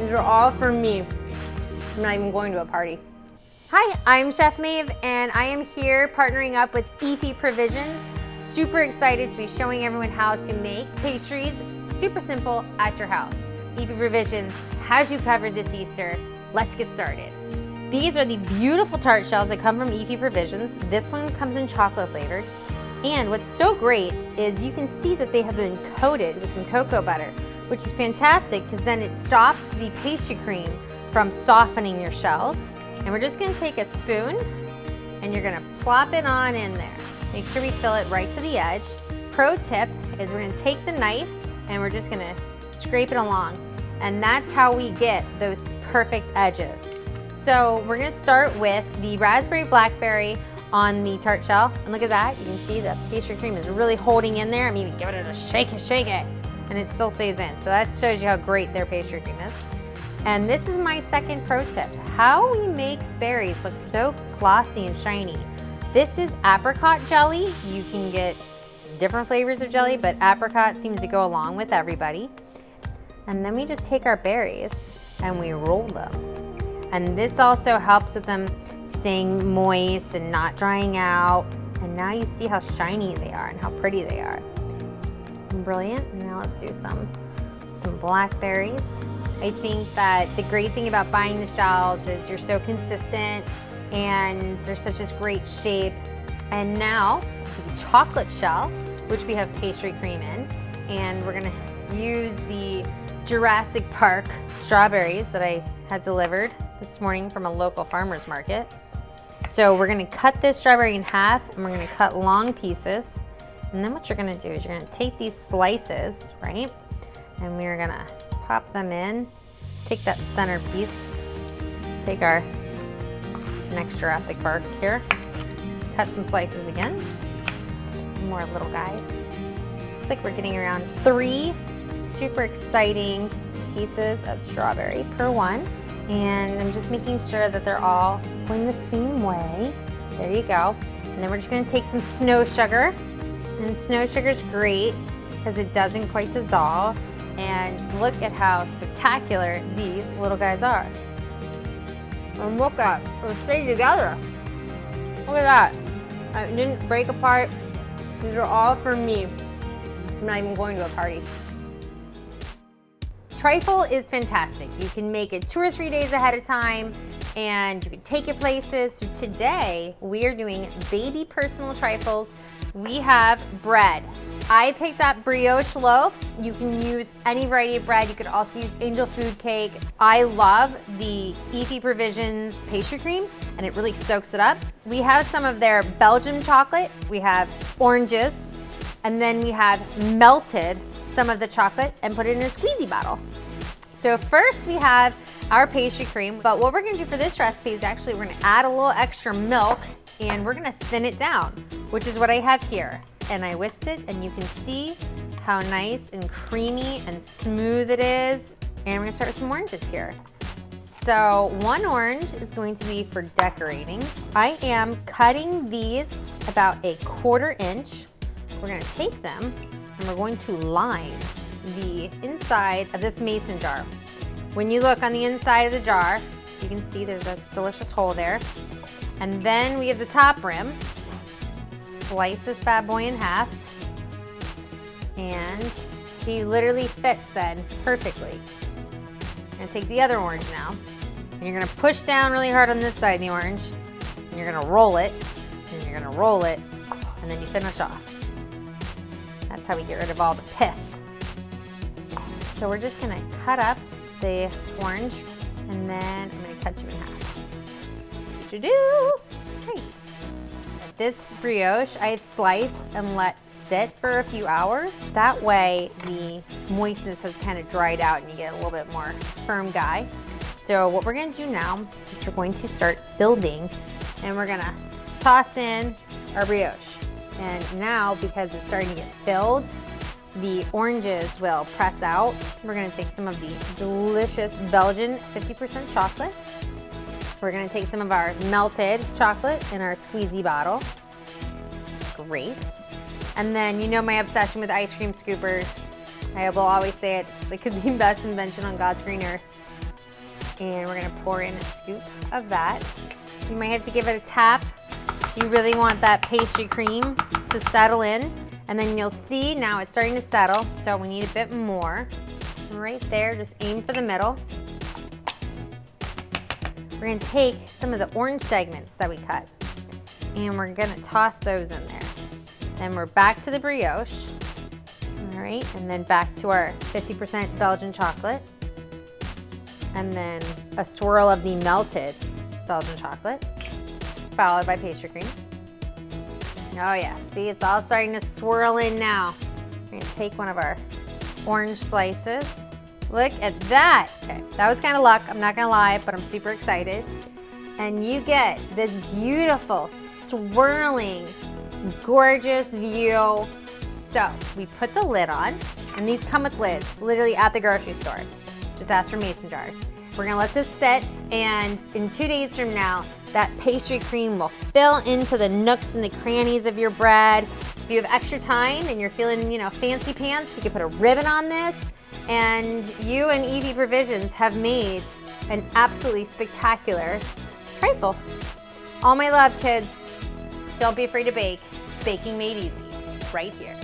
These are all for me. I'm not even going to a party. Hi, I'm Chef Maeve, and I am here partnering up with Efi Provisions. Super excited to be showing everyone how to make pastries super simple at your house. Efi Provisions has you covered this Easter. Let's get started. These are the beautiful tart shells that come from Efi Provisions. This one comes in chocolate flavored. And what's so great is you can see that they have been coated with some cocoa butter, which is fantastic because then it stops the pastry cream from softening your shells. And we're just gonna take a spoon and you're gonna plop it on in there. Make sure we fill it right to the edge. Pro tip is we're gonna take the knife and we're just gonna scrape it along. And that's how we get those perfect edges. So we're gonna start with the raspberry blackberry on the tart shell. And look at that, you can see the pastry cream is really holding in there. I'm even giving it a shake it, and it still stays in. So that shows you how great their pastry cream is. And this is my second pro tip, how we make berries look so glossy and shiny. This is apricot jelly. You can get different flavors of jelly, but apricot seems to go along with everybody. And then we just take our berries and we roll them. And this also helps with them staying moist and not drying out. And now you see how shiny they are and how pretty they are. Brilliant. Now let's do some blackberries. I think that the great thing about buying the shells is you're so consistent and they're such a great shape. And now the chocolate shell, which we have pastry cream in, and we're gonna use the Jurassic Park strawberries that I had delivered this morning from a local farmer's market. So we're gonna cut this strawberry in half and we're gonna cut long pieces. And then what you're gonna do is you're gonna take these slices, right? And we're gonna pop them in, take that center piece, take our next Jurassic Park here, cut some slices again, more little guys. Looks like we're getting around 3 super exciting pieces of strawberry per one. And I'm just making sure that they're all going the same way. There you go. And then we're just gonna take some snow sugar. And snow sugar's great because it doesn't quite dissolve. And look at how spectacular these little guys are. And look at it, they stay together. Look at that. It didn't break apart. These are all for me. I'm not even going to a party. Trifle is fantastic. You can make it 2 or 3 days ahead of time and you can take it places. So today we are doing baby personal trifles. We have bread. I picked up brioche loaf. You can use any variety of bread. You could also use angel food cake. I love the Efi Provisions pastry cream and it really soaks it up. We have some of their Belgian chocolate. We have oranges, and then we have melted some of the chocolate and put it in a squeezy bottle. So first we have our pastry cream, but what we're gonna do for this recipe is actually we're gonna add a little extra milk and we're gonna thin it down, which is what I have here. And I whisked it and you can see how nice and creamy and smooth it is. And we're gonna start with some oranges here. So 1 orange is going to be for decorating. I am cutting these about a 1/4 inch. We're gonna take them and we're going to line the inside of this mason jar. When you look on the inside of the jar, you can see there's a delicious hole there. And then we have the top rim. Slice this bad boy in half. And he literally fits then perfectly. I'm gonna take the other orange now. And you're gonna push down really hard on this side of the orange. And you're gonna roll it. And you're gonna roll it. And then you finish off. That's how we get rid of all the pith. So we're just gonna cut up the orange and then I'm gonna cut you in half. Do-do! Great. This brioche I've sliced and let sit for a few hours. That way the moistness has kind of dried out and you get a little bit more firm guy. So what we're gonna do now is we're going to start building and we're gonna toss in our brioche. And now, because it's starting to get filled, the oranges will press out. We're gonna take some of the delicious Belgian 50% chocolate. We're gonna take some of our melted chocolate in our squeezy bottle. Great. And then you know my obsession with ice cream scoopers. I will always say it's like the best invention on God's green earth. And we're gonna pour in a scoop of that. You might have to give it a tap. You really want that pastry cream to settle in. And then you'll see now it's starting to settle, so we need a bit more. Right there, just aim for the middle. We're gonna take some of the orange segments that we cut, and we're gonna toss those in there. Then we're back to the brioche. All right, and then back to our 50% Belgian chocolate. And then a swirl of the melted Belgian chocolate, followed by pastry cream. Oh yeah, see, it's all starting to swirl in now. We're gonna take one of our orange slices. Look at that. Okay, that was kind of luck, I'm not gonna lie, but I'm super excited. And you get this beautiful, swirling, gorgeous view. So we put the lid on, and these come with lids, literally at the grocery store. Just ask for mason jars. We're gonna let this sit, and in 2 days from now, that pastry cream will fill into the nooks and the crannies of your bread. If you have extra time and you're feeling, fancy pants, you can put a ribbon on this, and you and Evie Provisions have made an absolutely spectacular trifle. All my love, kids. Don't be afraid to bake. Baking made easy, right here.